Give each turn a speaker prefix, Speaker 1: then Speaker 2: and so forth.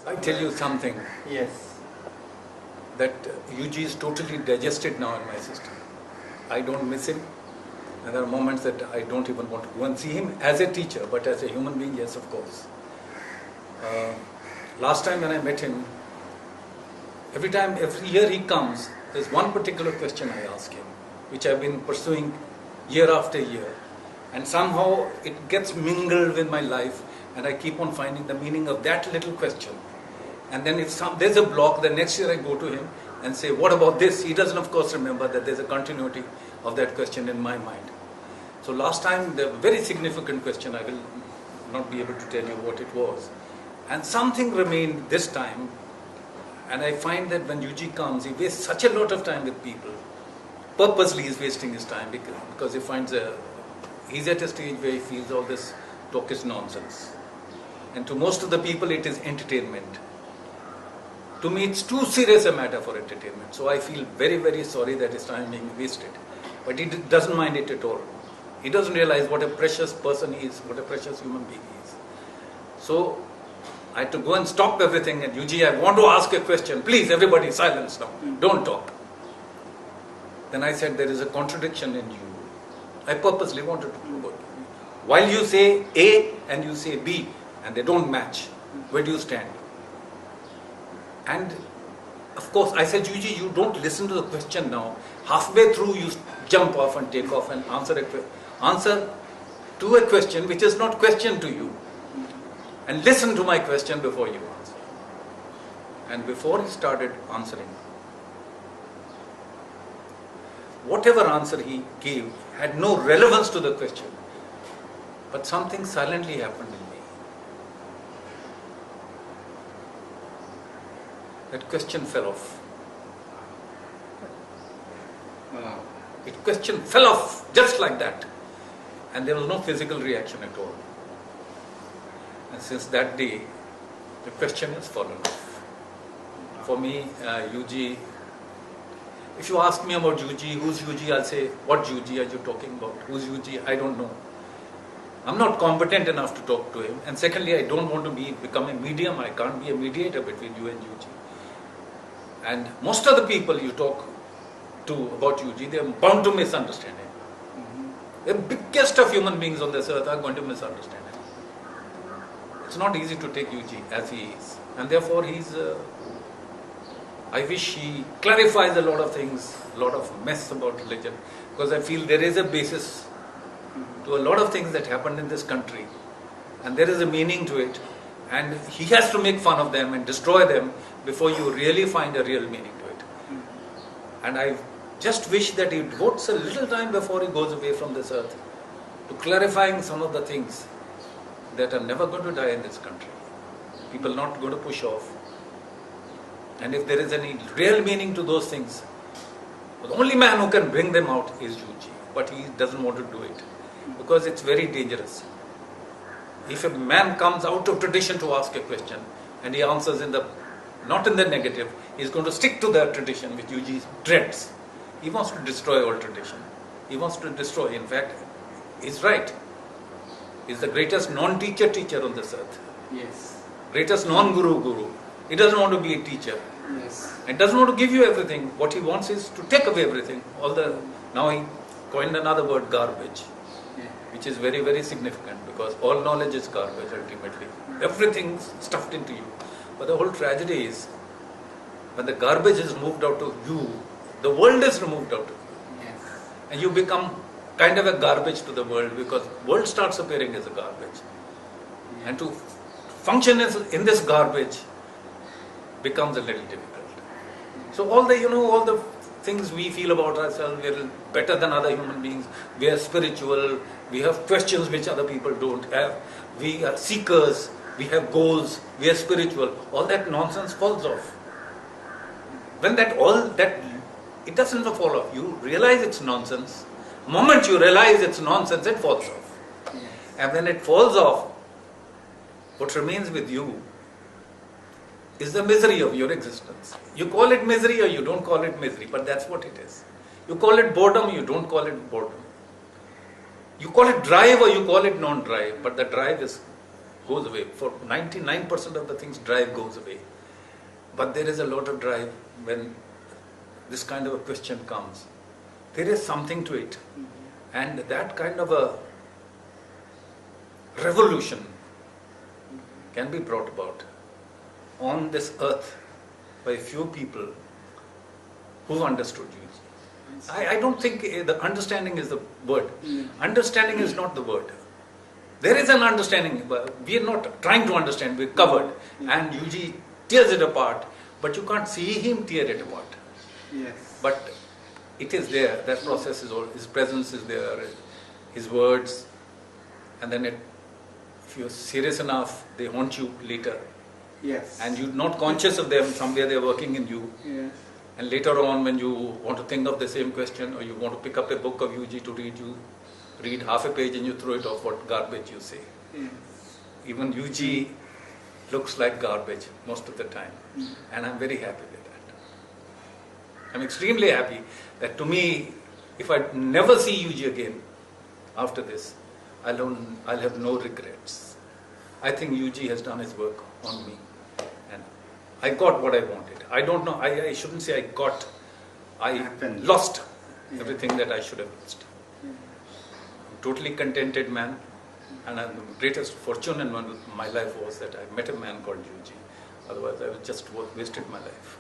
Speaker 1: I tell you something.
Speaker 2: Yes.
Speaker 1: That UG is totally digested now in my system. I don't miss him. And there are moments that I don't even want to go and see him as a teacher, but as a human being, yes, of course. Last time when I met him, every year he comes, there's one particular question I ask him, which I've been pursuing year after year. And somehow it gets mingled with my life, and I keep on finding the meaning of that little question. And then if there's a block, the next year I go to him and say, what about this? He doesn't, of course, remember that there's a continuity of that question in my mind. So last time, the very significant question, I will not be able to tell you what it was. And something remained this time, and I find that when UG comes, he wastes such a lot of time with people. Purposely he's wasting his time because he finds he's at a stage where he feels all this talk is nonsense. And to most of the people, it is entertainment. To me, it's too serious a matter for entertainment. So I feel very, very sorry that his time is being wasted. But he doesn't mind it at all. He doesn't realize what a precious person he is, what a precious human being he is. So I had to go and stop everything at UG. I want to ask a question. Please, everybody, silence now. Don't talk. Then I said, there is a contradiction in you. I purposely wanted to prove it. While you say A and you say B, and they don't match, where do you stand? And of course, I said, UG, you don't listen to the question now. Halfway through, you jump off and take off and answer to a question which is not question to you. And listen to my question before you answer. And before he started answering, whatever answer he gave had no relevance to the question. But something silently happened in me. That question fell off. That question fell off just like that. And there was no physical reaction at all. And since that day, the question has fallen off. For me, UG, if you ask me about UG, who's UG, I'll say, what UG are you talking about? Who's UG? I don't know. I'm not competent enough to talk to him. And secondly, I don't want to become a medium. I can't be a mediator between you and UG. And most of the people you talk to about UG, they're bound to misunderstand him. The biggest of human beings on this earth are going to misunderstand him. It's not easy to take UG as he is. And therefore, I wish he clarifies a lot of things, a lot of mess about religion, because I feel there is a basis to a lot of things that happened in this country, and there is a meaning to it, and he has to make fun of them and destroy them before you really find a real meaning to it. And I just wish that he devotes a little time before he goes away from this earth to clarifying some of the things that are never going to die in this country. People not going to push off. And if there is any real meaning to those things, the only man who can bring them out is UG. But he doesn't want to do it because it's very dangerous. If a man comes out of tradition to ask a question and he answers not in the negative, he's going to stick to that tradition which UG dreads. He wants to destroy all tradition. He wants to destroy. In fact, he's right. He's the greatest non-teacher teacher on this earth.
Speaker 2: Yes.
Speaker 1: Greatest non-guru guru. He doesn't want to be a teacher.
Speaker 2: Yes.
Speaker 1: And doesn't want to give you everything. What he wants is to take away everything. Now he coined another word, garbage, which is very, very significant because all knowledge is garbage ultimately. Everything's stuffed into you. But the whole tragedy is when the garbage is moved out of you, the world is removed out of you.
Speaker 2: Yes.
Speaker 1: And you become kind of a garbage to the world because world starts appearing as a garbage. And to function in this garbage becomes a little difficult. So all the things we feel about ourselves, we're better than other human beings, we are spiritual, we have questions which other people don't have, we are seekers, we have goals, we are spiritual, all that nonsense falls off. When it doesn't fall off, you realize it's nonsense. The moment you realize it's nonsense, it falls off.
Speaker 2: Yes.
Speaker 1: And when it falls off, what remains with you is the misery of your existence. You call it misery or you don't call it misery, but that's what it is. You call it boredom, you don't call it boredom. You call it drive or you call it non-drive, but the drive is goes away. For 99% of the things, drive goes away. But there is a lot of drive when this kind of a question comes. There is something to it. And that kind of a revolution can be brought about on this earth by a few people who understood you. I don't think the understanding is the word. Understanding is not the word. There is an understanding, but we are not trying to understand, we're covered. And UG tears it apart, but you can't see him tear it apart.
Speaker 2: Yes.
Speaker 1: But it is there, that process is all, his presence is there, his words, and then if you're serious enough, they haunt you later.
Speaker 2: Yes.
Speaker 1: And you're not conscious of them, somewhere they're working in you.
Speaker 2: Yes.
Speaker 1: And later on, when you want to think of the same question, or you want to pick up a book of UG to read, you read half a page and you throw it off, what garbage you say.
Speaker 2: Yes.
Speaker 1: Even UG looks like garbage most of the time. And I'm very happy with that. I'm extremely happy that, to me, if I never see UG again after this, I'll have no regrets. I think UG has done his work on me. And I got what I wanted. I don't know, I shouldn't say I got. I
Speaker 2: Happened.
Speaker 1: lost everything that I should have lost. I'm a totally contented man. And the greatest fortune in my life was that I met a man called UG. Otherwise, I would just wasted my life.